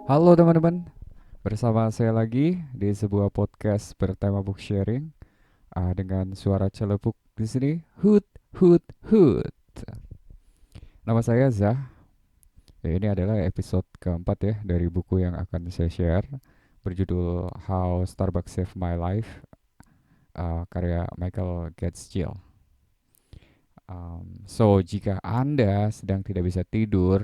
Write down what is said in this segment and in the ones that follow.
Halo teman-teman, bersama saya lagi di sebuah podcast bertema book sharing dengan suara celebuk di sini. Hoot, hoot, hoot. Nama saya Zah. Ya, ini adalah episode keempat ya dari buku yang akan saya share berjudul How Starbucks Saved My Life, karya Michael Gatsgill. So, jika Anda sedang tidak bisa tidur,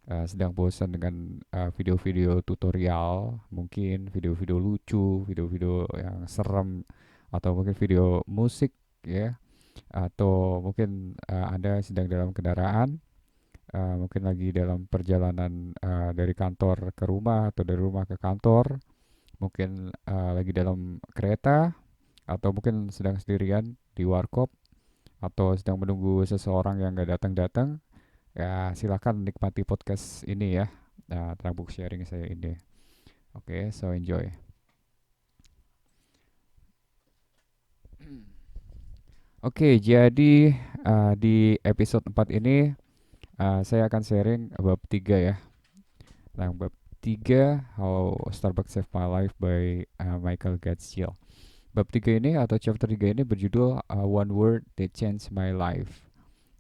sedang bosan dengan video-video tutorial, mungkin video-video lucu, video-video yang serem, atau mungkin video musik ya, atau mungkin Anda sedang dalam kendaraan, mungkin lagi dalam perjalanan dari kantor ke rumah atau dari rumah ke kantor, mungkin lagi dalam kereta, atau mungkin sedang sendirian di warkop, atau sedang menunggu seseorang yang gak datang-datang. Ya, silakan nikmati podcast ini ya. Nah, tentang book sharing saya ini. Oke, so enjoy. Oke, jadi di episode 4 ini saya akan sharing bab 3 ya. Nah, bab 3 How Starbucks Saved My Life by Michael Gatsgill. Bab 3 ini atau chapter 3 ini berjudul One Word That Changed My Life.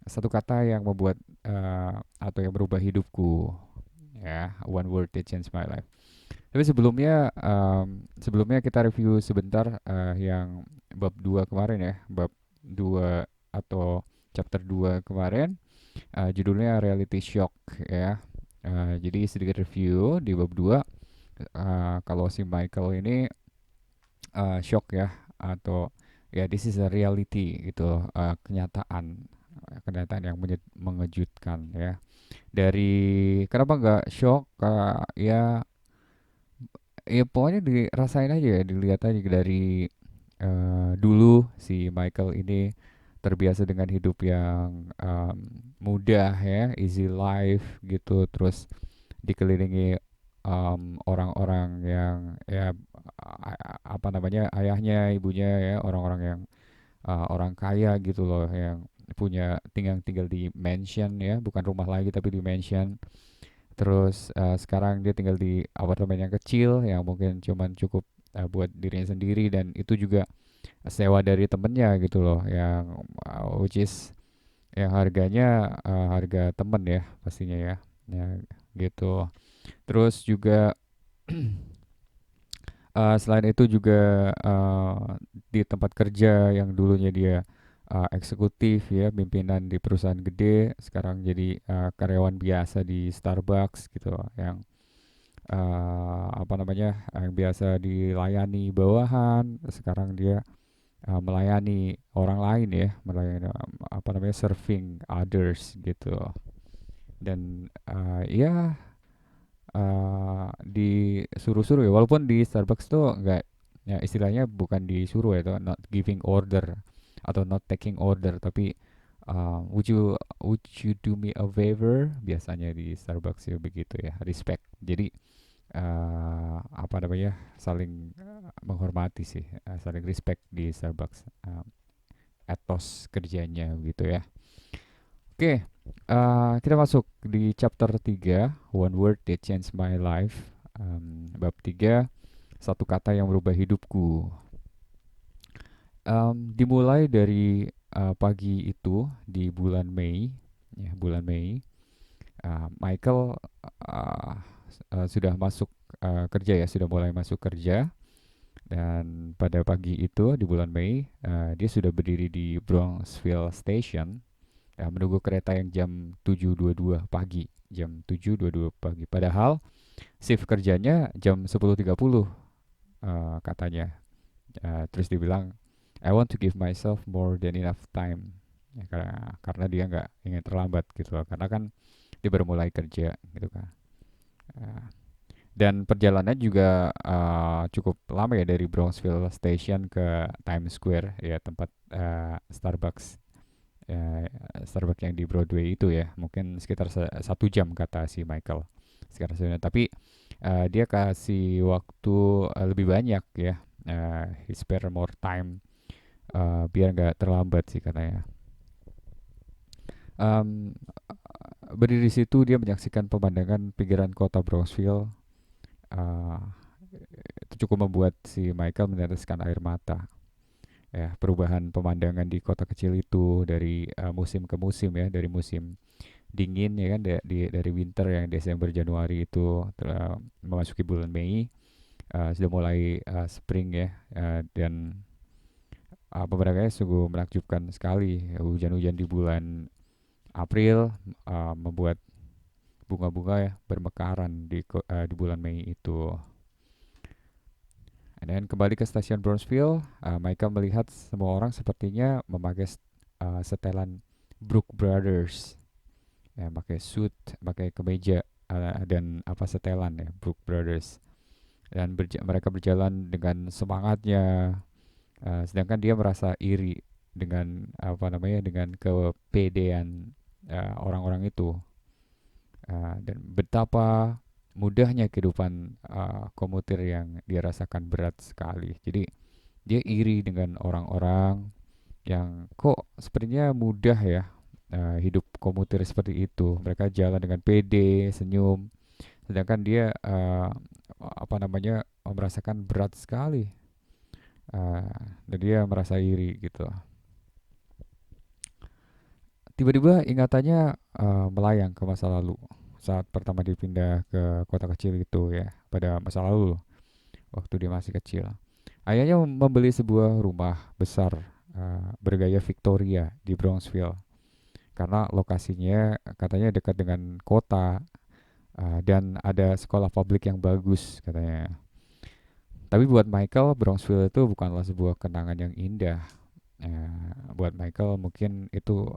Satu kata yang membuat atau yang berubah hidupku. Ya, one word that changed my life. Tapi sebelumnya kita review sebentar yang bab 2 kemarin ya, bab 2 atau chapter 2 kemarin, judulnya Reality Shock ya. Jadi sedikit review di bab 2, kalau si Michael ini shock ya, atau ya this is a reality gitu, kenyataan yang mengejutkan ya. Dari kenapa nggak shock, ya ya pokoknya dirasain aja ya, dilihat aja dari dulu si Michael ini terbiasa dengan hidup yang mudah ya, easy life gitu, terus dikelilingi orang-orang yang ya apa namanya, ayahnya, ibunya ya, orang-orang yang orang kaya gitu loh, yang tinggal di mansion ya, bukan rumah lagi tapi di mansion. Terus sekarang dia tinggal di apartemen yang kecil yang mungkin cuman cukup buat dirinya sendiri, dan itu juga sewa dari temennya gitu loh, yang which is yang harganya harga temen ya pastinya ya. Ya gitu. Terus juga selain itu juga di tempat kerja yang dulunya dia eksekutif ya, pimpinan di perusahaan gede, sekarang jadi karyawan biasa di Starbucks gitu, yang apa namanya, yang biasa dilayani bawahan, sekarang dia melayani orang lain ya, melayani apa namanya, serving others gitu. Dan ya disuruh-suruh ya, walaupun di Starbucks tuh nggak, ya istilahnya bukan disuruh ya, itu not giving order atau not taking order, tapi would you do me a favor, biasanya di Starbucks ya begitu ya, respect. Jadi apa namanya, saling menghormati sih, saling respect di Starbucks, etos kerjanya gitu ya. Oke, kita masuk di chapter 3, One Word That Changed My Life. Bab 3, satu kata yang merubah hidupku. Dimulai dari pagi itu di bulan Mei, ya, bulan Mei. Michael uh, sudah masuk kerja ya, sudah mulai masuk kerja. Dan pada pagi itu di bulan Mei, dia sudah berdiri di Bronxville Station, menunggu kereta yang jam 7.22 pagi. Jam 7.22 pagi. Padahal shift kerjanya jam 10.30, katanya. Terus dibilang, I want to give myself more than enough time. Ya, karena dia nggak ingin terlambat gitu loh. Karena kan dia baru mulai kerja gitu kan. Uh, dan perjalanan juga cukup lama ya, dari Bronxville Station ke Times Square ya, tempat Starbucks, eh, Starbucks yang di Broadway itu ya, mungkin sekitar 1 jam kata si Michael, sekitar sana. Tapi dia kasih waktu lebih banyak ya, he spare more time, biar nggak terlambat sih katanya. um, berdiri di situ dia menyaksikan pemandangan pinggiran kota Brownsville. Uh, itu cukup membuat si Michael meneteskan air mata. Ya, perubahan pemandangan di kota kecil itu dari musim ke musim ya, dari musim dingin ya kan, dari winter yang Desember Januari itu memasuki bulan Mei, sudah mulai spring ya, dan pemandangannya sungguh menakjubkan sekali. Hujan-hujan di bulan April membuat bunga-bunga ya bermekaran di bulan Mei itu. Dan kembali ke stasiun Brownsville, Michael melihat semua orang sepertinya memakai setelan Brook Brothers, ya, pakai suit, pakai kemeja, dan apa setelan ya Brook Brothers. Dan mereka berjalan dengan semangatnya, sedangkan dia merasa iri dengan apa namanya dengan kepedean orang-orang itu. Dan betapa mudahnya kehidupan komuter yang dia rasakan berat sekali. Jadi dia iri dengan orang-orang yang kok sepertinya mudah ya, hidup komuter seperti itu. Mereka jalan dengan pede, senyum, sedangkan dia apa namanya merasakan berat sekali. Dan dia merasa iri gitu. Tiba-tiba ingatannya melayang ke masa lalu saat pertama dipindah ke kota kecil itu ya, pada masa lalu waktu dia masih kecil. Ayahnya membeli sebuah rumah besar bergaya Victoria di Brownsville karena lokasinya katanya dekat dengan kota, dan ada sekolah publik yang bagus katanya. Tapi buat Michael, Brownsville itu bukanlah sebuah kenangan yang indah. Buat Michael mungkin itu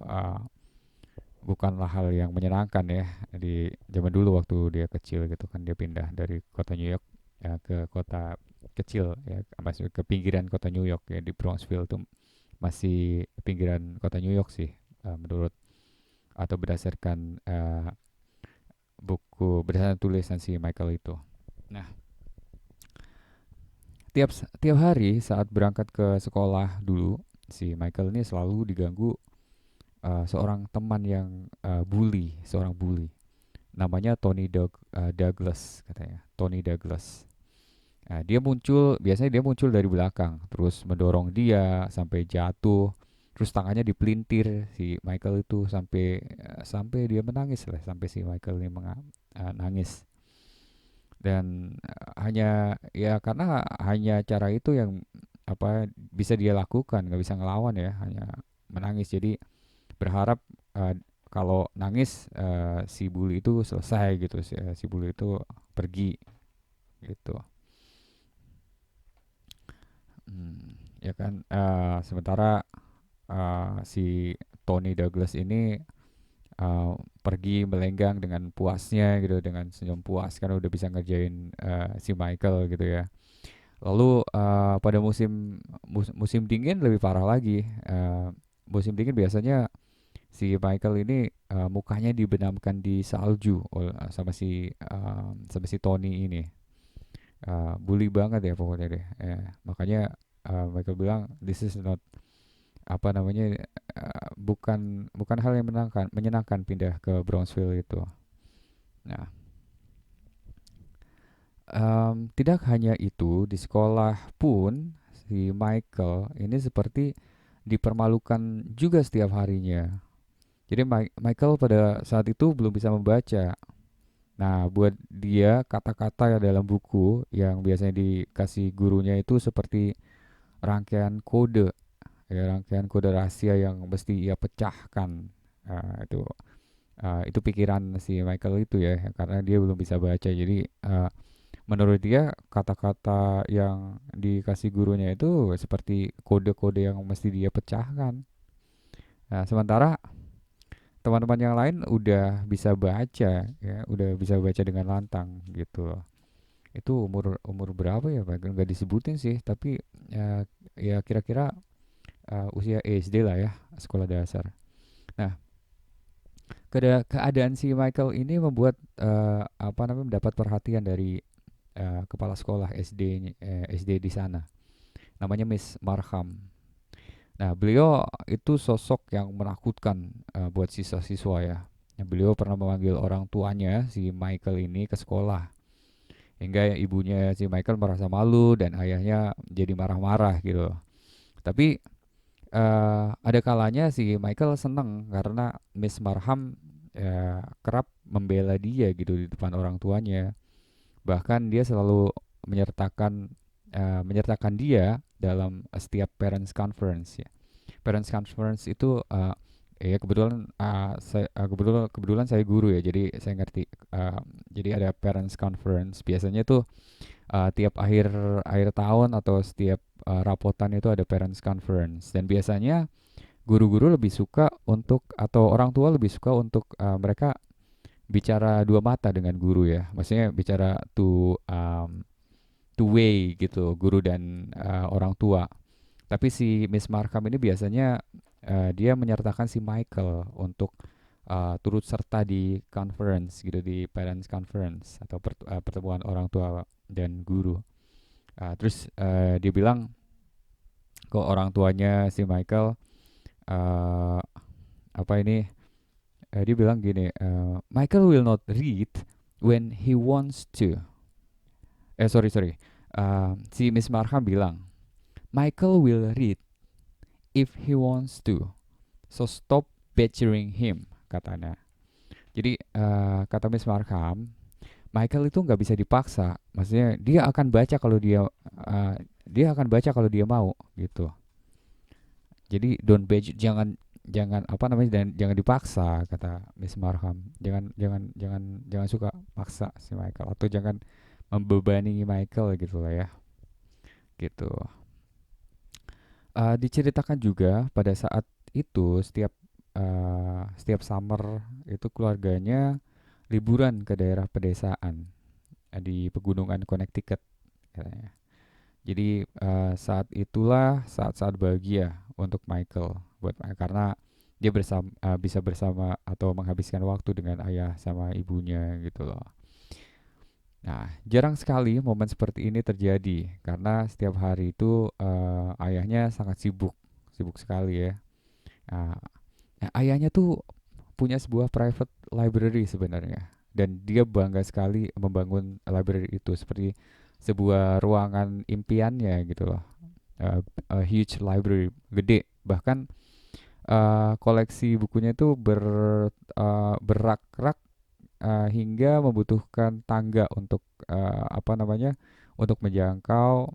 bukanlah hal yang menyenangkan ya di zaman dulu waktu dia kecil gitu kan, dia pindah dari kota New York ya, ke kota kecil ya, masuk ke pinggiran kota New York ya, di Brownsville tuh masih pinggiran kota New York sih, menurut atau berdasarkan berdasarkan tulisan si Michael itu. Nah, tiap tiap hari saat berangkat ke sekolah dulu, si Michael ini selalu diganggu seorang teman yang seorang bully. Namanya Douglas katanya, Tony Douglas. Biasanya dia muncul dari belakang, terus mendorong dia sampai jatuh, terus tangannya dipelintir si Michael itu sampai dia menangis lah, sampai si Michael ini nangis. Dan hanya ya karena hanya cara itu yang apa bisa dia lakukan, nggak bisa ngelawan ya, hanya menangis. Jadi berharap kalau nangis si bully itu selesai gitu, si bully itu pergi gitu. Ya kan, sementara si Tony Douglas ini pergi melenggang dengan puasnya gitu, dengan senyum puas karena udah bisa ngerjain si Michael gitu ya. Lalu pada musim dingin lebih parah lagi. Musim dingin biasanya si Michael ini mukanya dibenamkan di salju sama si Tony ini. Bully banget ya pokoknya deh. Makanya Michael bilang this is not apa namanya bukan bukan hal yang menyenangkan pindah ke Brownsville itu. Nah, tidak hanya itu, di sekolah pun si Michael ini seperti dipermalukan juga setiap harinya. Jadi Michael pada saat itu belum bisa membaca. Nah, buat dia kata-kata dalam buku yang biasanya dikasih gurunya itu seperti rangkaian kode, ya, rangkaian kode rahasia yang mesti ia pecahkan. Itu pikiran si Michael itu ya, karena dia belum bisa baca. Jadi menurut dia kata-kata yang dikasih gurunya itu seperti kode-kode yang mesti dia pecahkan. Nah, sementara teman-teman yang lain udah bisa baca ya, udah bisa baca dengan lantang gitu loh. Itu umur umur berapa ya Pak? Nggak disebutin sih, tapi ya kira-kira usia SD lah ya, sekolah dasar. Nah, keadaan si Michael ini membuat apa namanya mendapat perhatian dari kepala sekolah SD di sana. Namanya Miss Markham. Nah, beliau itu sosok yang menakutkan buat siswa-siswa ya. Nah, beliau pernah memanggil orang tuanya si Michael ini ke sekolah, hingga ibunya si Michael merasa malu dan ayahnya jadi marah-marah gitu. Tapi ada kalanya si Michael seneng karena Miss Marham kerap membela dia gitu di depan orang tuanya. Bahkan dia selalu menyertakan menyertakan dia dalam setiap parents conference ya. Parents conference itu ya kebetulan kebetulan saya guru ya, jadi saya ngerti. Jadi ada parents conference biasanya tuh tiap akhir akhir tahun atau setiap rapotan itu ada parents conference, dan biasanya guru-guru lebih suka untuk atau orang tua lebih suka untuk mereka bicara dua mata dengan guru ya, maksudnya bicara two way gitu, guru dan orang tua. Tapi si Miss Markham ini biasanya dia menyertakan si Michael untuk turut serta di conference gitu, di parents conference atau pertemuan orang tua dan guru. Terus dia bilang ke orang tuanya si Michael, uh, apa ini? Dia bilang gini, Michael will not read when he wants to. Sorry sorry. Si Miss Markham bilang, Michael will read if he wants to. So stop badgering him, katanya. Jadi kata Miss Markham, Michael itu nggak bisa dipaksa. Maksudnya dia akan baca kalau dia mau gitu. Jadi don't badge, jangan jangan apa namanya, dan jangan dipaksa, kata Miss Markham. Jangan suka maksa si Michael, atau jangan membebani Michael gitu lah ya. Gitu. Diceritakan juga pada saat itu setiap summer itu keluarganya liburan ke daerah pedesaan di pegunungan Connecticut katanya. Jadi saat itulah saat-saat bahagia untuk Michael, karena dia bisa bersama atau menghabiskan waktu dengan ayah sama ibunya gitu loh. Nah, jarang sekali momen seperti ini terjadi karena setiap hari itu ayahnya sangat sibuk, sibuk sekali ya. Nah, ayahnya tuh punya sebuah private library sebenarnya, dan dia bangga sekali membangun library itu seperti sebuah ruangan impiannya gitu loh. A huge library, gede, bahkan koleksi bukunya itu berak-rak hingga membutuhkan tangga untuk apa namanya, untuk menjangkau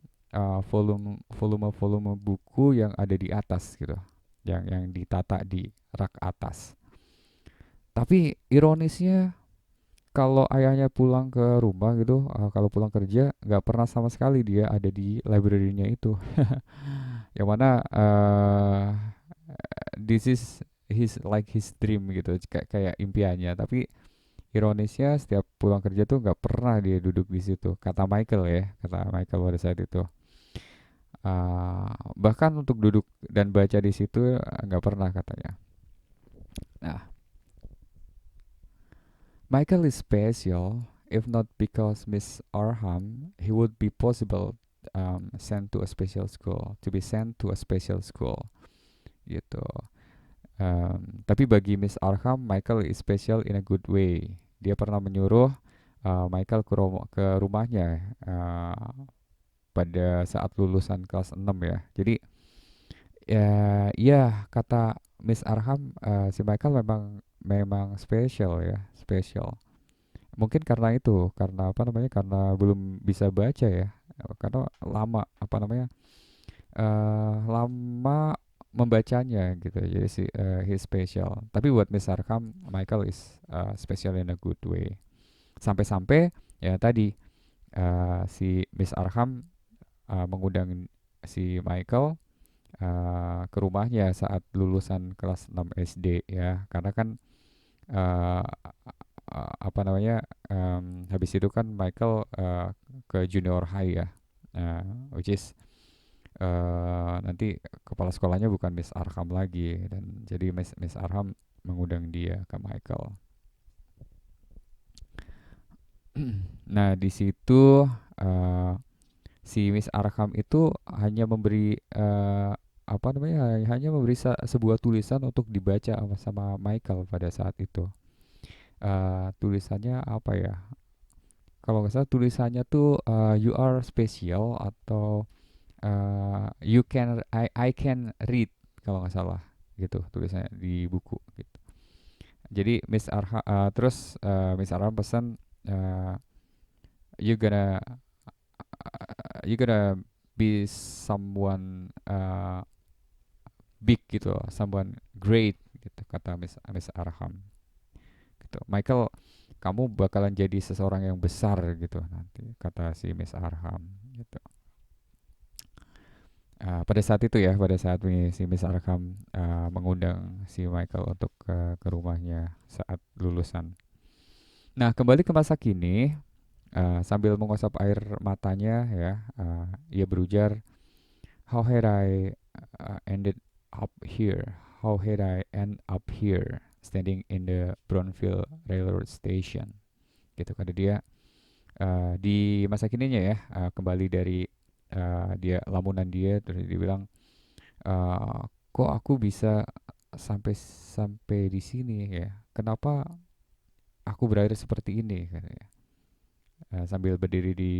volume buku yang ada di atas gitu, yang ditata di rak atas. Tapi ironisnya, kalau ayahnya pulang ke rumah gitu, kalau pulang kerja nggak pernah sama sekali dia ada di library-nya itu. Yang mana this is his dream gitu, kayak impiannya. Tapi ironisnya setiap pulang kerja tuh nggak pernah dia duduk di situ. Kata Michael ya, kata Michael pada saat itu. Bahkan untuk duduk dan baca di situ nggak pernah katanya. Nah, Michael is special, if not because Miss Arham, he would be possible sent to a special school gitu. Tapi bagi Miss Arham, Michael is special in a good way. Dia pernah menyuruh Michael ke rumahnya pada saat lulusan kelas 6 ya. Jadi ya, iya kata Miss Arham, si Michael memang memang spesial ya, spesial. Mungkin karena itu, karena apa namanya, karena belum bisa baca ya, karena lama apa namanya, lama membacanya gitu. Jadi si he's special. Tapi buat Miss Arkham, Michael is special in a good way. Sampai-sampai ya tadi si Miss Arkham mengundang si Michael ke rumahnya saat lulusan kelas 6 SD ya, karena kan uh, apa namanya, habis itu kan Michael ke junior high ya, which is nanti kepala sekolahnya bukan Miss Arham lagi, dan jadi Miss Arham mengundang dia ke Michael. Nah, di situ si Miss Arham itu hanya memberi apa namanya, hanya memberi sebuah tulisan untuk dibaca sama Michael pada saat itu. Tulisannya apa ya? Kalau nggak salah tulisannya tuh you are special atau I can read kalau nggak salah gitu tulisannya di buku gitu. Jadi terus Miss Arham pesan uh, you gonna you gonna be someone big gitu loh, someone great gitu kata Miss Arham gitu. Michael, kamu bakalan jadi seseorang yang besar gitu nanti kata si Miss Arham gitu. Pada saat itu ya, pada saat si Miss Arkham mengundang si Michael untuk ke rumahnya saat lulusan. Nah, kembali ke masa kini, sambil mengusap air matanya ya, ia berujar, How had I ended up here? How had I end up here, standing in the Brownfield Railroad Station? Gitu kata dia. Di masa kininya ya, kembali dari dia lamunan dia, terus dia bilang, eh, kok aku bisa sampai sampai di sini ya? Kenapa aku berakhir seperti ini? Katanya. Sambil berdiri di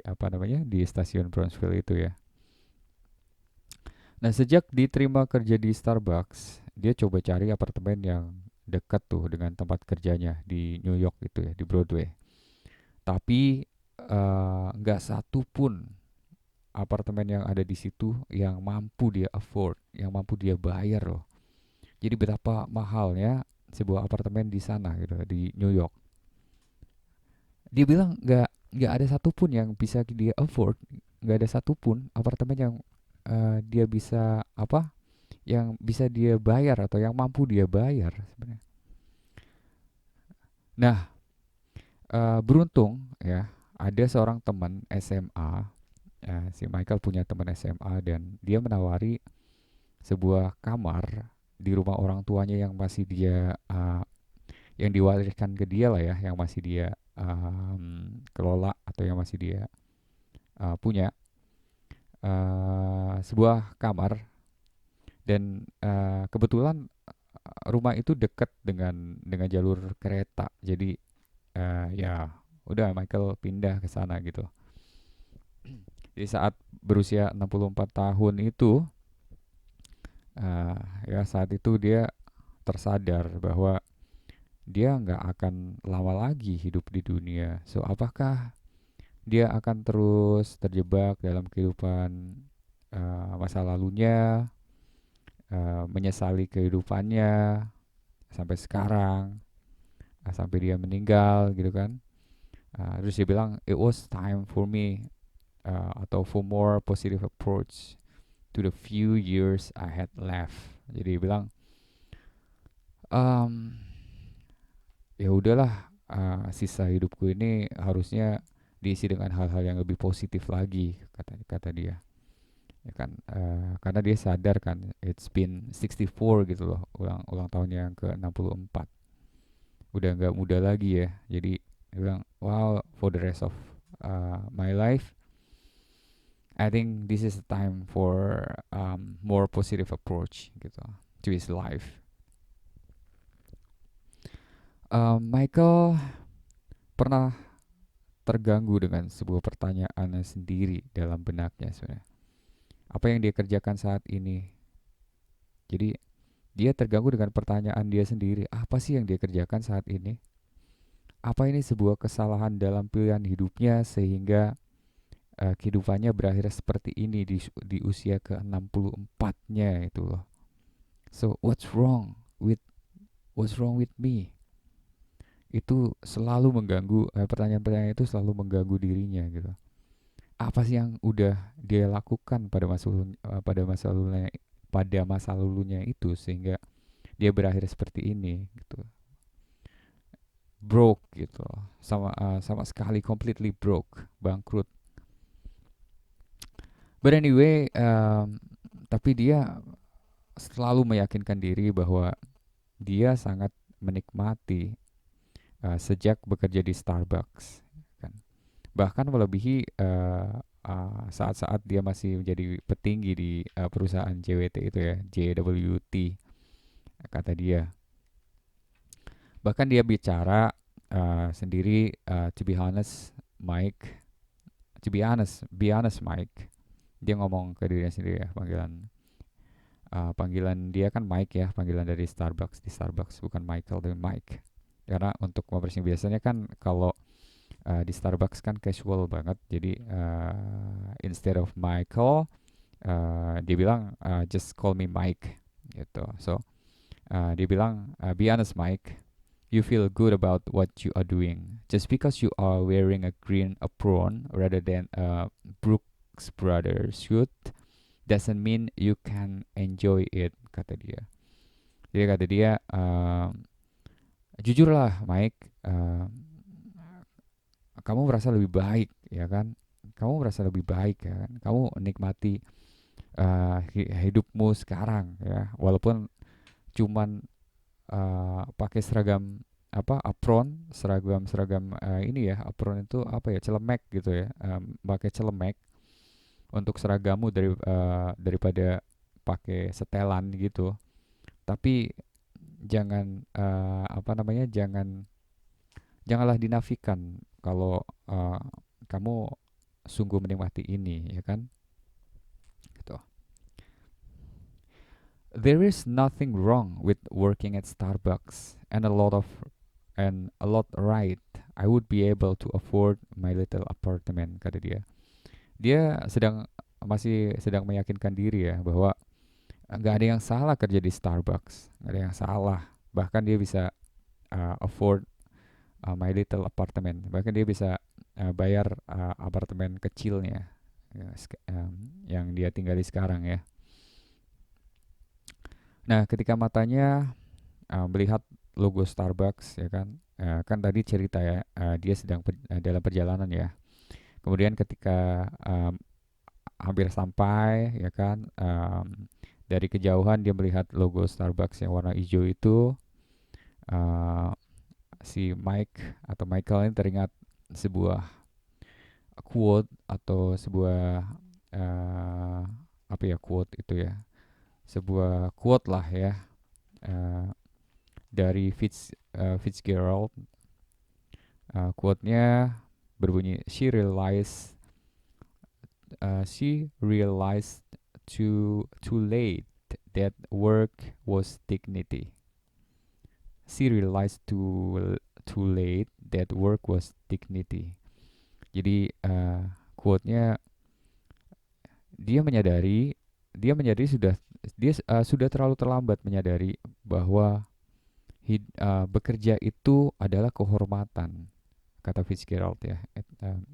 apa namanya di stasiun Brownsville itu ya. Nah sejak diterima kerja di Starbucks, dia coba cari apartemen yang dekat tuh dengan tempat kerjanya di New York itu ya di Broadway. Tapi nggak satu pun apartemen yang ada di situ yang mampu dia afford, yang mampu dia bayar loh. Jadi betapa mahalnya sebuah apartemen di sana gitu di New York. Dia bilang nggak ada satupun yang bisa dia afford, nggak ada satupun apartemen yang dia bisa apa, yang bisa dia bayar atau yang mampu dia bayar sebenarnya. Nah, beruntung ya ada seorang teman SMA, si Michael punya teman SMA dan dia menawari sebuah kamar di rumah orang tuanya yang masih dia yang diwariskan ke dia lah ya, yang masih dia kelola atau yang masih dia punya sebuah kamar dan kebetulan rumah itu dekat dengan jalur kereta. Jadi ya udah Michael pindah ke sana gitu. Jadi saat berusia 64 tahun itu ya saat itu dia tersadar bahwa dia nggak akan lama lagi hidup di dunia. So, apakah dia akan terus terjebak dalam kehidupan masa lalunya, menyesali kehidupannya sampai sekarang, sampai dia meninggal gitu kan? Terus dia bilang, it was time for me atau for more positive approach to the few years I had left. Jadi dia bilang, um, ya udahlah, sisa hidupku ini harusnya diisi dengan hal-hal yang lebih positif lagi kata kata dia ya kan, karena dia sadar kan it's been 64 gitu loh, ulang ulang tahunnya yang ke 64, udah nggak muda lagi ya. Jadi dia bilang wow, for the rest of my life I think this is the time for more positive approach gitu to his life. Michael pernah terganggu dengan sebuah pertanyaannya sendiri dalam benaknya sebenarnya. Apa yang dia kerjakan saat ini? Jadi dia terganggu dengan pertanyaan dia sendiri. Apa sih yang dia kerjakan saat ini? Apa ini sebuah kesalahan dalam pilihan hidupnya sehingga kehidupannya berakhir seperti ini di usia ke-64-nya itu loh. So what's wrong with me? Itu selalu mengganggu, pertanyaan-pertanyaan itu selalu mengganggu dirinya gitu. Apa sih yang udah dia lakukan pada masa lalunya itu sehingga dia berakhir seperti ini gitu, broke gitu, sama sekali completely broke, bangkrut. But anyway, tapi dia selalu meyakinkan diri bahwa dia sangat menikmati sejak bekerja di Starbucks kan. Bahkan melebihi saat-saat dia masih menjadi petinggi di perusahaan JWT itu ya, JWT kata dia. Bahkan dia bicara sendiri, to be honest, Mike, be honest, Mike. Dia ngomong ke dirinya sendiri ya, panggilan dia kan Mike ya, panggilan dari Starbucks, di Starbucks bukan Michael tapi Mike. Karena untuk mempersingkat, biasanya kan kalau di Starbucks kan casual banget, jadi instead of Michael, dia bilang just call me Mike gitu. So dia bilang, be honest Mike, you feel good about what you are doing. Just because you are wearing a green apron rather than a Brooks Brothers suit doesn't mean you can enjoy it, kata dia. Jadi kata dia, jujurlah Mike, kamu merasa lebih baik ya kan? Kamu merasa lebih baik ya kan? Kamu nikmati hidupmu sekarang ya, walaupun cuman pakai seragam apa, apron, seragam ini ya, apron itu apa ya, celemek gitu ya, pakai celemek untuk seragamu daripada pakai setelan gitu. Tapi jangan apa namanya, janganlah dinafikan kalau kamu sungguh menikmati ini ya kan, gitu. There is nothing wrong with working at Starbucks and a lot right. I would be able to afford my little apartment, kata dia. Dia masih sedang meyakinkan diri ya bahwa nggak ada yang salah kerja di Starbucks, nggak ada yang salah. Bahkan dia bisa afford my little apartment. Bahkan dia bisa bayar apartemen kecilnya ya, yang dia tinggali sekarang ya. Nah, ketika matanya melihat logo Starbucks ya kan, kan tadi cerita ya, dia sedang dalam perjalanan ya. Kemudian ketika hampir sampai ya kan, dari kejauhan dia melihat logo Starbucks yang warna hijau itu, uh, si Mike atau Michael ini teringat sebuah quote atau sebuah uh, apa ya, quote itu ya, sebuah quote lah ya, uh, dari Fitzgerald. Quote-nya berbunyi, she realized too late that work was dignity. She realized too late that work was dignity. Jadi quote-nya, dia menyadari dia menyadari sudah dia sudah terlalu terlambat menyadari bahwa bekerja itu adalah kehormatan, kata Fitzgerald ya.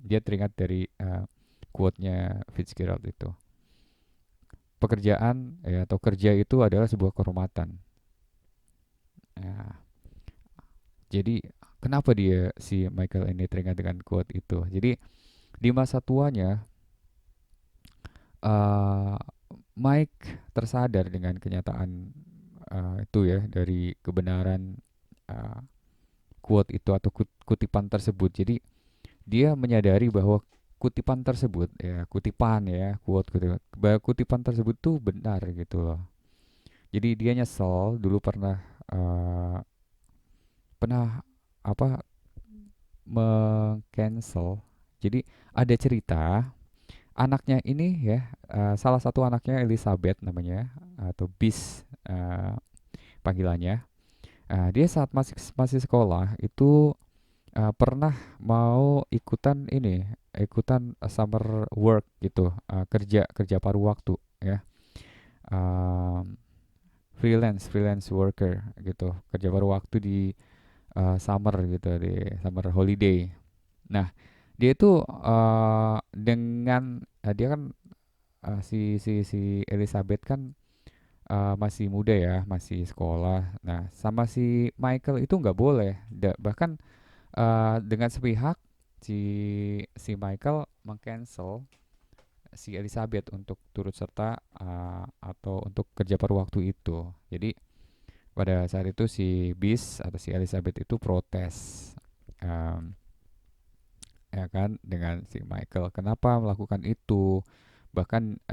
Dia teringat dari quote-nya Fitzgerald itu. Pekerjaan ya, atau kerja itu adalah sebuah kehormatan. Nah, jadi kenapa si Michael ini teringat dengan quote itu? Jadi di masa tuanya, uh, Mike tersadar dengan kenyataan itu ya, dari kebenaran uh, quote itu atau kutipan tersebut. Jadi dia menyadari bahwa kutipan tersebut ya, kutipan tersebut tuh benar gitu loh. Jadi dia nyesel dulu pernah uh, pernah apa, meng-cancel. Jadi ada cerita anaknya ini ya, salah satu anaknya Elizabeth namanya, atau Bis panggilannya. Dia saat masih sekolah itu pernah mau ikutan summer work gitu, kerja kerja paruh waktu ya, um, freelance worker gitu, kerja paruh waktu di summer gitu, di summer holiday. Nah, dia itu dia kan, si Elizabeth kan masih muda ya, masih sekolah. Nah, sama si Michael itu nggak boleh. Bahkan dengan sepihak si si Michael mengcancel si Elizabeth untuk turut serta atau untuk kerja paruh waktu itu. Jadi pada saat itu si Bis atau si Elizabeth itu protes, um, ya kan, dengan si Michael kenapa melakukan itu. Bahkan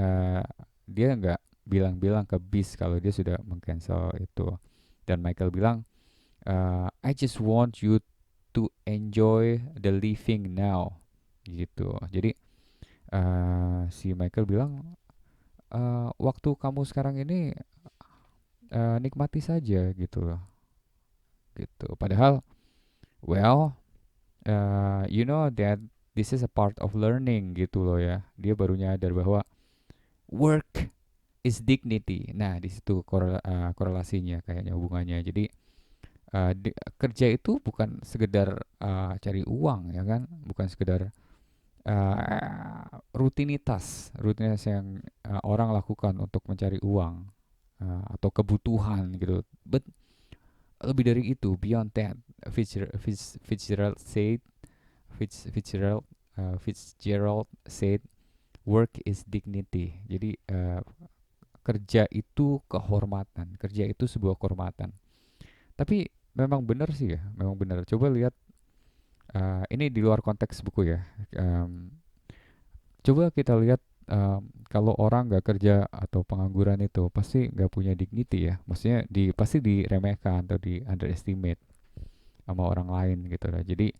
dia nggak bilang-bilang ke Bis kalau dia sudah mengcancel itu. Dan Michael bilang, I just want you to enjoy the living now, gitu. Jadi si Michael bilang, waktu kamu sekarang ini nikmati saja gitu loh, gitu. Padahal, well, you know that this is a part of learning gitu loh ya. Dia baru nyadar bahwa work is dignity. Nah, di situ korelasinya kayaknya hubungannya. Jadi kerja itu bukan sekedar cari uang ya kan, bukan sekedar rutinitas yang orang lakukan untuk mencari uang atau kebutuhan gitu. But lebih dari itu, beyond that, Fitzgerald said, Fitzgerald said, work is dignity. Jadi kerja itu kehormatan, kerja itu sebuah kehormatan. Tapi memang benar sih ya, memang benar. Coba lihat, ini di luar konteks buku ya. Um, Coba kita lihat, kalau orang nggak kerja atau pengangguran itu pasti nggak punya dignity ya. Maksudnya pasti diremehkan atau di underestimate sama orang lain gitu lah. Jadi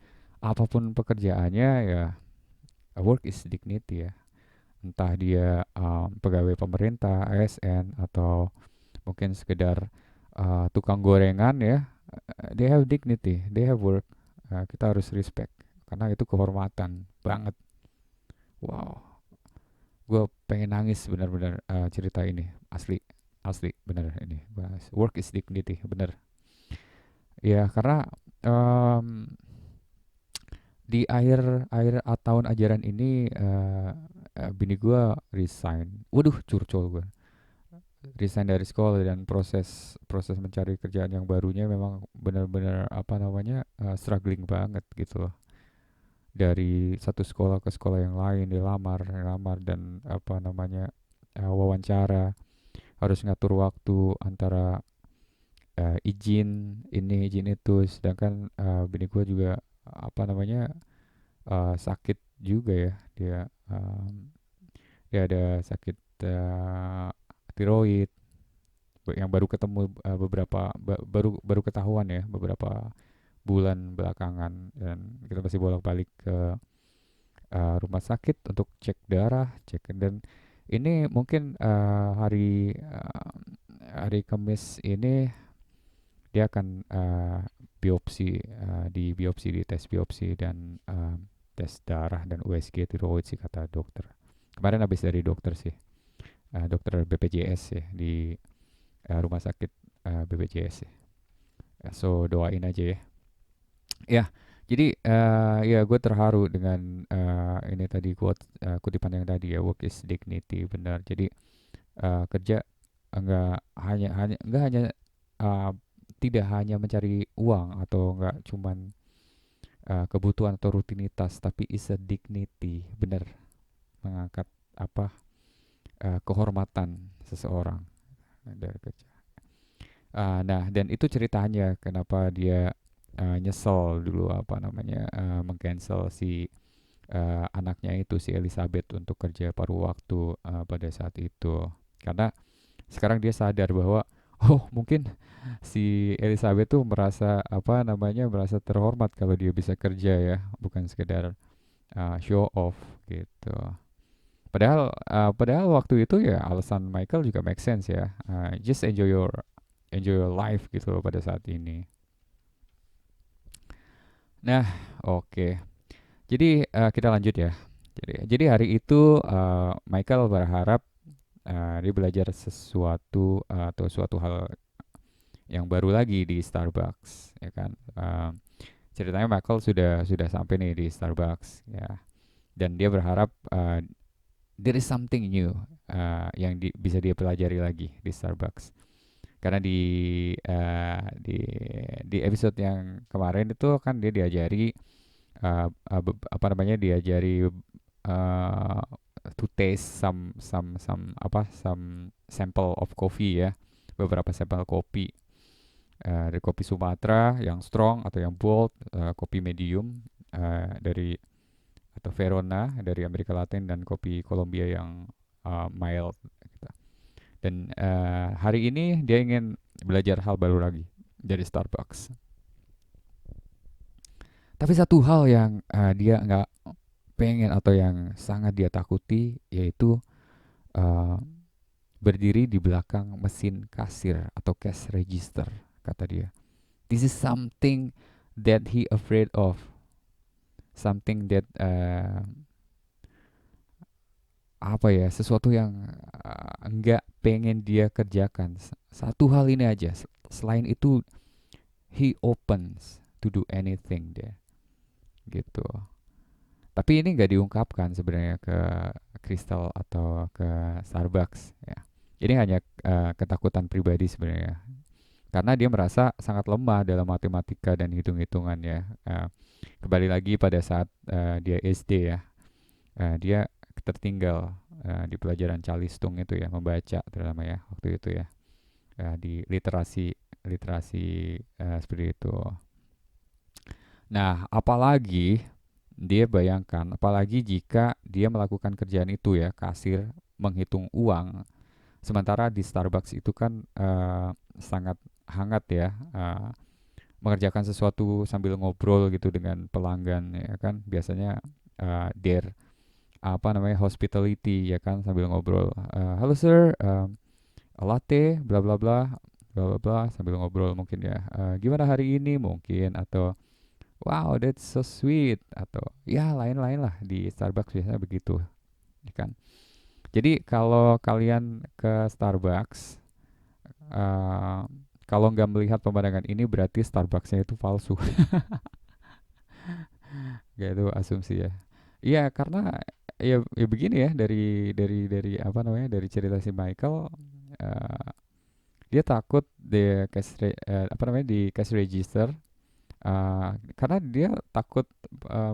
apapun pekerjaannya ya, work is dignity ya. Entah dia pegawai pemerintah, ASN, atau mungkin sekedar tukang gorengan ya, they have dignity, they have work. Kita harus respect karena itu kehormatan banget. Wow, gue pengen nangis benar-benar cerita ini, asli, asli bener ini. Work is dignity, bener. Ya karena em, di akhir akhir tahun ajaran ini bini gue resign. Waduh, curcol gue. Resign dari sekolah, dan proses proses mencari kerjaan yang barunya memang benar-benar apa namanya, struggling banget gitu loh. Dari satu sekolah ke sekolah yang lain, dilamar dan apa namanya, wawancara, harus ngatur waktu antara izin ini izin itu, sedangkan bini gue juga apa namanya, sakit juga ya, dia ada sakit tiroid yang baru ketemu, baru baru ketahuan ya beberapa bulan belakangan, dan kita masih bolak-balik ke rumah sakit untuk cek darah, dan ini mungkin hari Kamis ini dia akan biopsi, di tes biopsi dan tes darah dan USG tiroid sih kata dokter. Kemarin habis dari dokter sih, dokter BPJS ya, di rumah sakit BPJS ya. So doain aja ya. Ya, jadi ya gue terharu dengan ini tadi kutipan yang tadi ya, work is dignity, benar. Jadi kerja enggak hanya uh, tidak hanya mencari uang atau enggak cuman kebutuhan atau rutinitas, tapi is a dignity, benar, mengangkat apa, kehormatan seseorang dari kerja. Nah, dan itu ceritanya kenapa dia nyesel dulu apa namanya, mengcancel si anaknya itu, si Elizabeth, untuk kerja paruh waktu pada saat itu. Karena sekarang dia sadar bahwa oh mungkin si Elizabeth tuh merasa apa namanya, merasa terhormat kalau dia bisa kerja ya, bukan sekedar show off gitu. Padahal waktu itu ya alasan Michael juga make sense ya. Just enjoy your life gitu loh pada saat ini. Nah, oke. Jadi kita lanjut ya. Jadi hari itu Michael berharap dia belajar sesuatu atau suatu hal yang baru lagi di Starbucks, ya kan. Ceritanya Michael sudah sampai nih di Starbucks ya, dan dia berharap there is something new yang bisa dia pelajari lagi di Starbucks. Karena di episode yang kemarin itu kan dia diajari apa namanya, diajari uh, to taste some sample of coffee ya, beberapa sampel kopi, dari kopi Sumatera yang strong atau yang bold, kopi medium dari atau Verona dari Amerika Latin, dan kopi Colombia yang mild gitu. Dan hari ini dia ingin belajar hal baru lagi dari Starbucks. Tapi satu hal yang dia nggak pengen atau yang sangat dia takuti yaitu uh, berdiri di belakang mesin kasir atau cash register, kata dia. This is something that he afraid of, something that apa ya, sesuatu yang enggak pengen dia kerjakan. Satu hal ini aja. Selain itu, he opens to do anything deh, gitu. Tapi ini nggak diungkapkan sebenarnya ke Crystal atau ke Starbucks ya. Ini hanya ketakutan pribadi sebenarnya. Karena dia merasa sangat lemah dalam matematika dan hitung-hitungannya. Kembali lagi pada saat dia SD ya, dia tertinggal di pelajaran calistung itu ya, membaca terutama ya waktu itu ya, di literasi literasi seperti itu. Nah, apalagi jika dia melakukan kerjaan itu ya, kasir, menghitung uang, sementara di Starbucks itu kan sangat hangat ya, mengerjakan sesuatu sambil ngobrol gitu dengan pelanggan ya kan, biasanya their apa namanya hospitality ya kan, sambil ngobrol. Halo sir, a latte, bla bla bla, bla bla bla, sambil ngobrol mungkin ya. Gimana hari ini mungkin, atau wow that's so sweet, atau ya lain-lain lah, di Starbucks biasanya begitu ya kan. Jadi kalau kalian ke Starbucks, uh, kalau nggak melihat pemandangan ini berarti Starbucksnya itu palsu. Gak, itu asumsi ya. Iya, karena ya begini ya, dari apa namanya, dari cerita si Michael, eh, dia takut apa namanya, di cash register, karena dia takut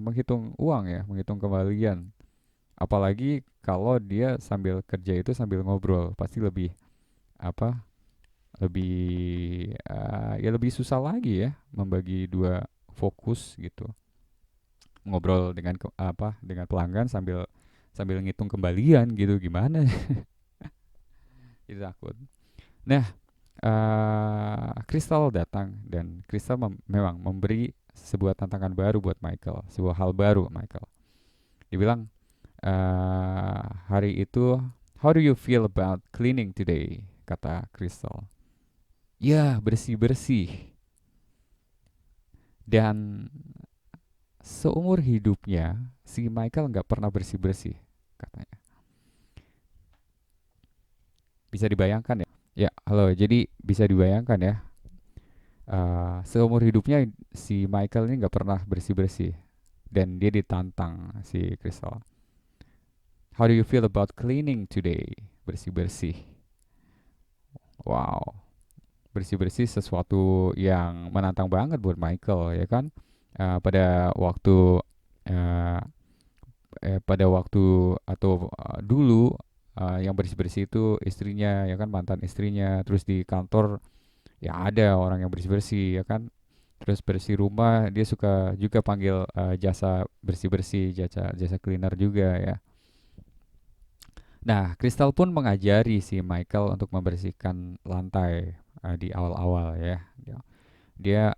menghitung uang ya, menghitung kembalian. Apalagi kalau dia sambil kerja itu sambil ngobrol, pasti lebih apa, lebih ya lebih susah lagi ya membagi dua fokus gitu, ngobrol dengan apa, dengan pelanggan sambil sambil ngitung kembalian gitu, gimana. Itu takut. Nah, Crystal datang dan Crystal memang memberi sebuah tantangan baru buat Michael, sebuah hal baru Michael. Dia bilang, hari itu, how do you feel about cleaning today? Kata Crystal. Ya, bersih-bersih. Dan seumur hidupnya si Michael nggak pernah bersih-bersih, katanya. Bisa dibayangkan ya? Ya, halo. Jadi bisa dibayangkan ya, seumur hidupnya si Michael ini nggak pernah bersih-bersih dan dia ditantang si Crystal. How do you feel about cleaning today? Bersih-bersih. Wow, bersih-bersih sesuatu yang menantang banget buat Michael ya kan. Pada waktu uh, pada waktu atau dulu, yang bersih-bersih itu istrinya ya kan, mantan istrinya. Terus di kantor ya ada orang yang bersih-bersih ya kan. Terus bersih rumah dia suka juga panggil jasa bersih-bersih, jasa jasa cleaner juga ya. Nah, Crystal pun mengajari si Michael untuk membersihkan lantai di awal-awal ya. Dia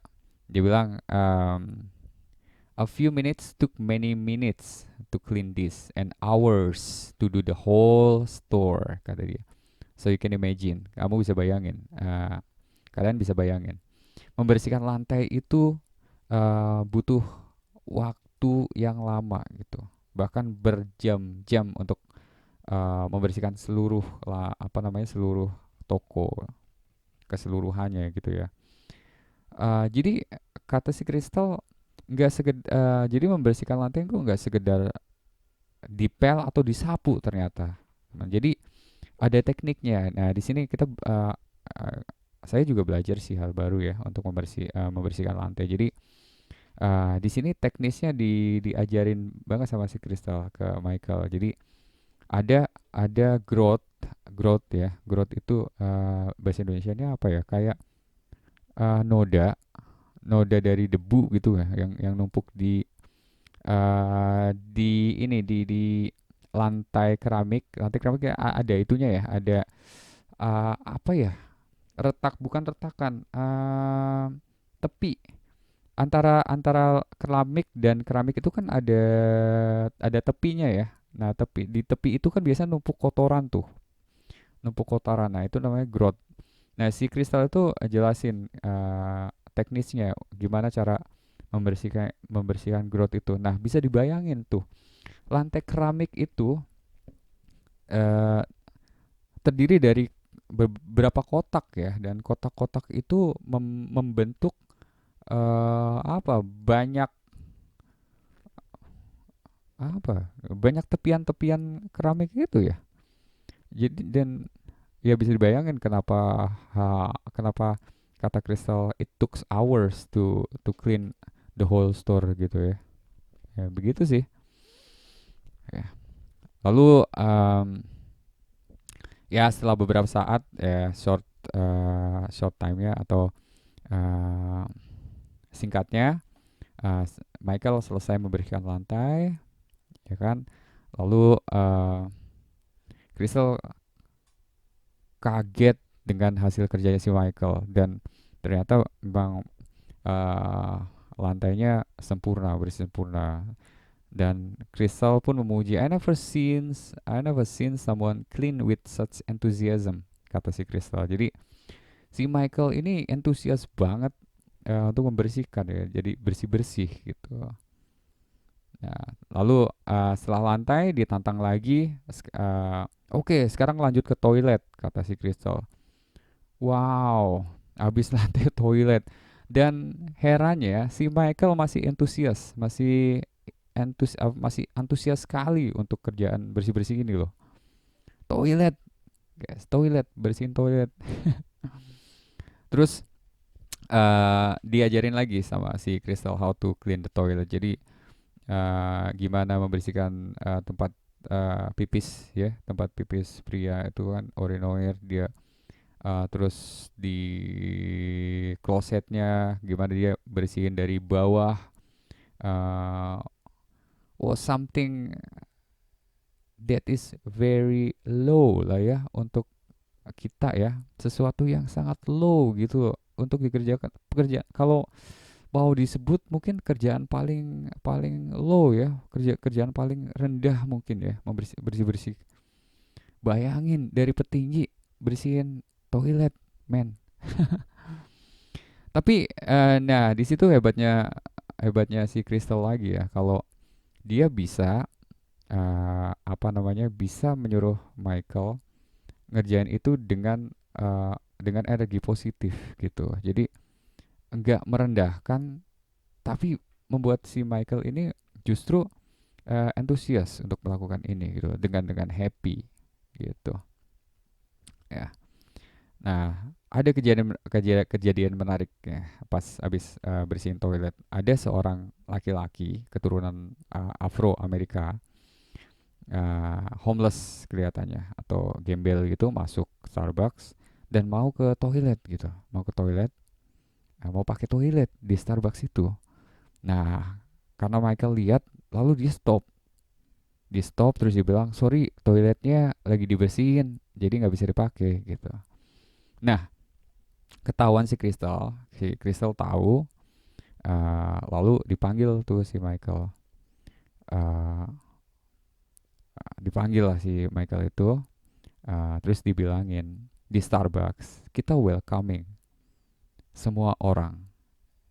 dia bilang, a few minutes took many minutes to clean this and hours to do the whole store, kata dia. So you can imagine, kamu bisa bayangin, kalian bisa bayangin, membersihkan lantai itu butuh waktu yang lama gitu, bahkan berjam-jam untuk membersihkan seluruh apa namanya, seluruh toko keseluruhannya gitu ya. Jadi kata si Crystal, nggak jadi membersihkan lantai itu nggak sekedar dipel atau disapu ternyata. Nah, jadi ada tekniknya. Nah, di sini kita saya juga belajar sih hal baru ya untuk membersihkan lantai. Jadi di sini teknisnya diajarin banget sama si Crystal ke Michael. Jadi ada growth ya. Growth itu bahasa Indonesianya apa ya? Kayak noda noda dari debu gitu ya, yang numpuk di ini di lantai keramik ya, ada itunya ya, ada apa ya, bukan retakan, tepi antara antara keramik dan keramik itu kan ada tepinya ya. Nah, di tepi itu kan biasa numpuk kotoran tuh, numpuk kotoran. Nah, itu namanya grout. Nah, si kristal itu jelasin teknisnya gimana cara membersihkan membersihkan grout itu. Nah, bisa dibayangin tuh, lantai keramik itu eh, terdiri dari beberapa kotak ya, dan kotak-kotak itu membentuk apa banyak banyak tepian-tepian keramik itu ya. Jadi dan ya bisa dibayangin kenapa kata Crystal it took hours to clean the whole store gitu ya. Ya begitu sih. Ya. Lalu ya setelah beberapa saat ya short time ya atau uh, singkatnya Michael selesai membersihkan lantai ya kan. Lalu Crystal kaget dengan hasil kerjanya si Michael, dan ternyata memang uh, lantainya sempurna, bersih sempurna. Dan Crystal pun memuji, I never seen someone clean with such enthusiasm, kata si Crystal. Jadi si Michael ini antusias banget untuk membersihkan ya, jadi bersih-bersih gitu. Nah, lalu setelah lantai ditantang lagi, oke, sekarang lanjut ke toilet, kata si Crystal. Wow, habis lantai toilet. Dan herannya si Michael masih antusias, masih antusias sekali untuk kerjaan bersih-bersih ini loh. Toilet, guys, toilet, bersihin toilet. Terus diajarin lagi sama si Crystal how to clean the toilet. Jadi gimana membersihkan tempat pipis ya, tempat pipis pria itu kan urinoir dia. Terus di klosetnya gimana dia bersihin dari bawah. uh, Something that is very low lah ya untuk kita ya, sesuatu yang sangat low gitu loh untuk dikerjakan pekerjaan. Kalau mau disebut mungkin kerjaan paling paling low ya, kerjaan paling rendah mungkin ya, bersih bersih. Bayangin dari petinggi bersihin toilet, men. Tapi nah di situ hebatnya si Crystal lagi ya, kalau dia bisa bisa menyuruh Michael ngerjain itu dengan energi positif gitu. Jadi enggak merendahkan, tapi membuat si Michael ini justru antusias untuk melakukan ini gitu, dengan happy gitu ya. Nah, ada kejadian menarik ya pas habis bersihin toilet. Ada seorang laki-laki keturunan Afro Amerika, homeless kelihatannya atau gembel gitu, masuk Starbucks dan mau ke toilet gitu, mau pakai toilet di Starbucks itu. Nah, karena Michael lihat, lalu dia stop terus dia bilang, sorry, toiletnya lagi dibersihin, jadi nggak bisa dipakai gitu. Nah, ketahuan si Crystal tahu, lalu dipanggil tuh si Michael. Uh, Dipanggil lah si Michael itu, terus dibilangin di Starbucks kita welcoming semua orang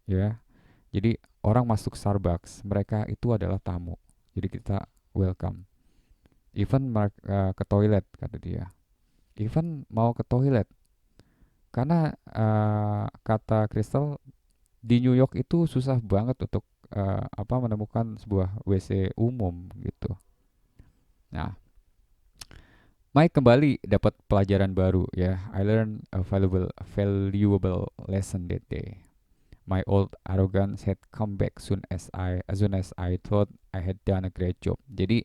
ya. Jadi orang masuk Starbucks mereka itu adalah tamu. Jadi kita welcome. Even ke toilet kata dia. Even mau ke toilet karena kata Crystal di New York itu susah banget untuk menemukan sebuah WC umum gitu. Nah, Mike kembali dapat pelajaran baru ya. I learned a valuable lesson that day. My old arrogance had come back as soon as I thought I had done a great job. Jadi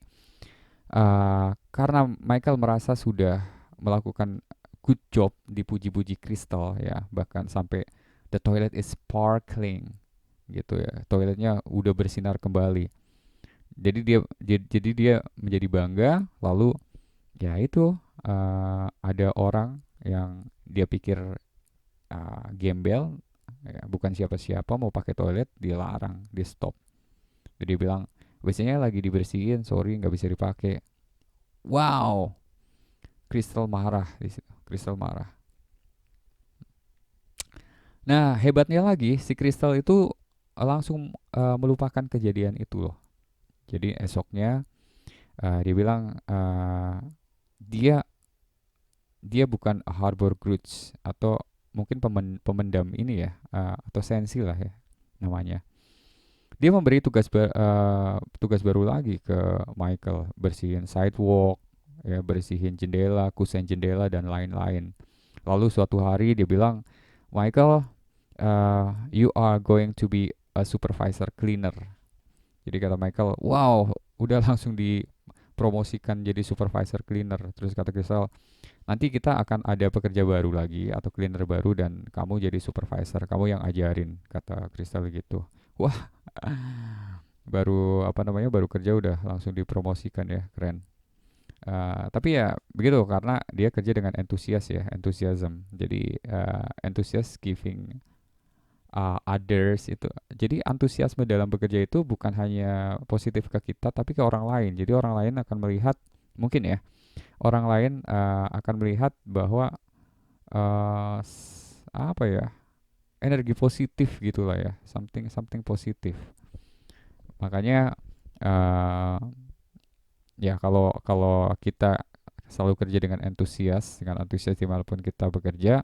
karena Michael merasa sudah melakukan good job, dipuji-puji Crystal ya, bahkan sampai the toilet is sparkling gitu ya. Toiletnya udah bersinar kembali. Jadi dia menjadi bangga, lalu ya itu ada orang yang dia pikir gembel ya, bukan siapa-siapa, mau pakai toilet dilarang, di stop. Jadi dia bilang biasanya lagi dibersihin, sorry nggak bisa dipakai. Wow, Crystal marah di situ. Crystal marah. Nah, hebatnya lagi si Crystal itu langsung melupakan kejadian itu loh. Jadi esoknya dia bilang dia dia bukan a harbor grudge atau mungkin pemendam ini ya, atau sensi lah ya namanya. Dia memberi tugas baru lagi ke Michael, bersihin sidewalk, ya bersihin jendela, kusen jendela dan lain-lain. Lalu suatu hari dia bilang, Michael, you are going to be a supervisor cleaner. Jadi kata Michael, wow, udah langsung dipromosikan jadi supervisor cleaner. Terus kata Crystal, nanti kita akan ada pekerja baru lagi atau cleaner baru dan kamu jadi supervisor, kamu yang ajarin, kata Crystal gitu. Wah, baru apa namanya, baru kerja udah langsung dipromosikan ya, keren. Tapi ya begitu karena dia kerja dengan entusias ya, enthusiasm. Jadi enthusiast giving others itu. Jadi antusiasme dalam bekerja itu bukan hanya positif ke kita tapi ke orang lain. Jadi orang lain akan melihat, mungkin ya, orang lain akan melihat bahwa apa ya, energi positif gitulah ya, something something positif. Makanya uh, ya kalau kalau kita selalu kerja dengan antusias dimanapun kita bekerja,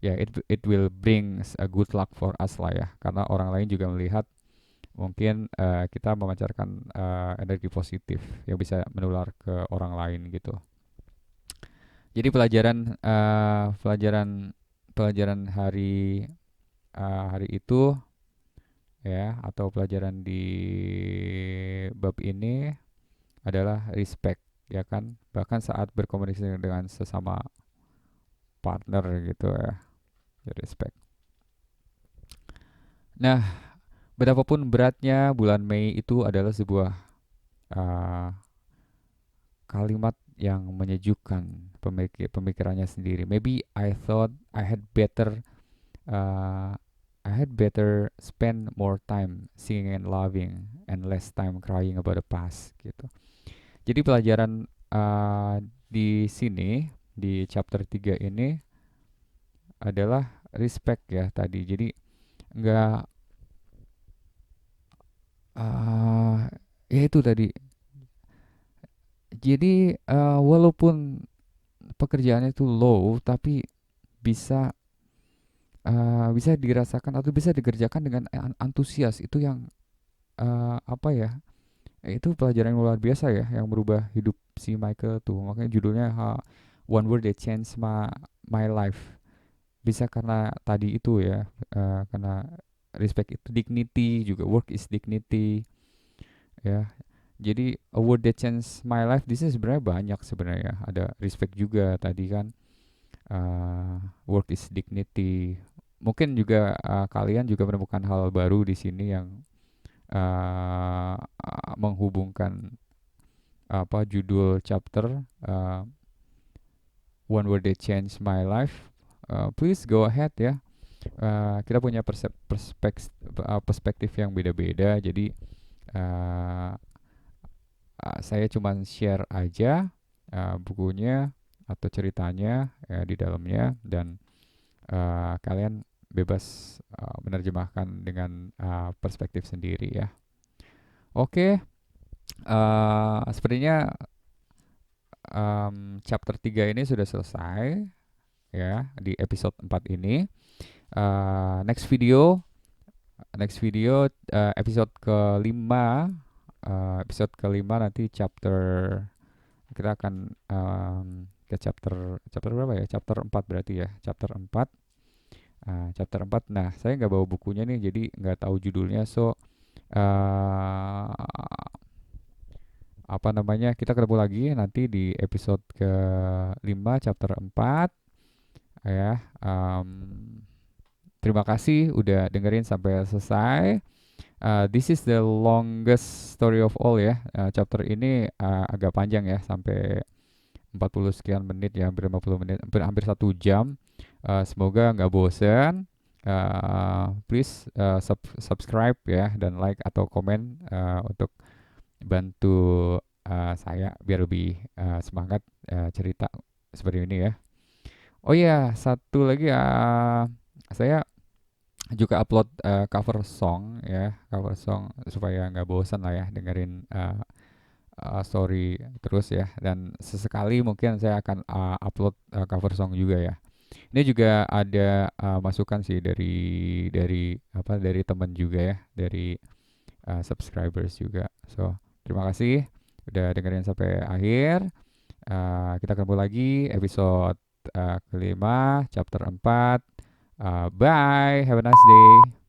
ya it will brings a good luck for us lah ya, karena orang lain juga melihat mungkin kita memancarkan energi positif yang bisa menular ke orang lain gitu. Jadi pelajaran hari itu ya, atau pelajaran di bab ini adalah respect, ya kan, bahkan saat berkomunikasi dengan sesama partner gitu ya, respect. Nah, betapapun beratnya, bulan Mei itu adalah sebuah uh, kalimat yang menyejukkan pemikirannya sendiri. Maybe I thought uh, I had better spend more time singing and loving and less time crying about the past gitu. Jadi pelajaran di sini di chapter 3 ini adalah respect ya tadi. Jadi nggak ya itu tadi. Jadi walaupun pekerjaannya itu low tapi bisa bisa dirasakan atau bisa dikerjakan dengan antusias, itu yang apa ya, itu pelajaran yang luar biasa ya, yang merubah hidup si Michael tuh. Makanya judulnya One Word That Changed My Life. Bisa karena tadi itu ya, karena respect itu dignity, juga work is dignity ya. Jadi a word that changed my life di sini sebenarnya banyak sebenarnya. Ada respect juga tadi kan, work is dignity. Mungkin juga kalian juga menemukan hal baru di sini yang menghubungkan apa judul chapter, One Word That Changed My Life. Please go ahead ya. Kita punya perspektif yang beda-beda. Jadi saya cuma share aja bukunya atau ceritanya di dalamnya, dan kalian bebas menerjemahkan dengan perspektif sendiri ya. Oke, sepertinya chapter 3 ini sudah selesai ya di episode 4 ini. Next video episode kelima, nanti kita akan ke chapter berapa ya? Chapter 4 berarti ya. Chapter 4. Nah, saya nggak bawa bukunya nih, jadi nggak tahu judulnya. So, apa namanya? Kita ketemu lagi nanti di episode ke-5 chapter 4 ya. Terima kasih udah dengerin sampai selesai. This is the longest story of all ya. Chapter ini agak panjang ya, sampai 40 sekian menit ya, hampir 50 menit, hampir 1 jam. Semoga nggak bosen. please subscribe ya dan like atau komen untuk bantu saya biar lebih semangat cerita seperti ini ya. Oh iya, satu lagi saya juga upload cover song ya, cover song supaya nggak bosan lah ya dengerin story terus ya. Dan sesekali mungkin saya akan upload cover song juga ya. Ini juga ada masukan sih dari teman juga ya, dari subscribers juga. So, terima kasih udah dengerin sampai akhir. Kita ketemu lagi episode kelima, chapter 4. Bye, have a nice day.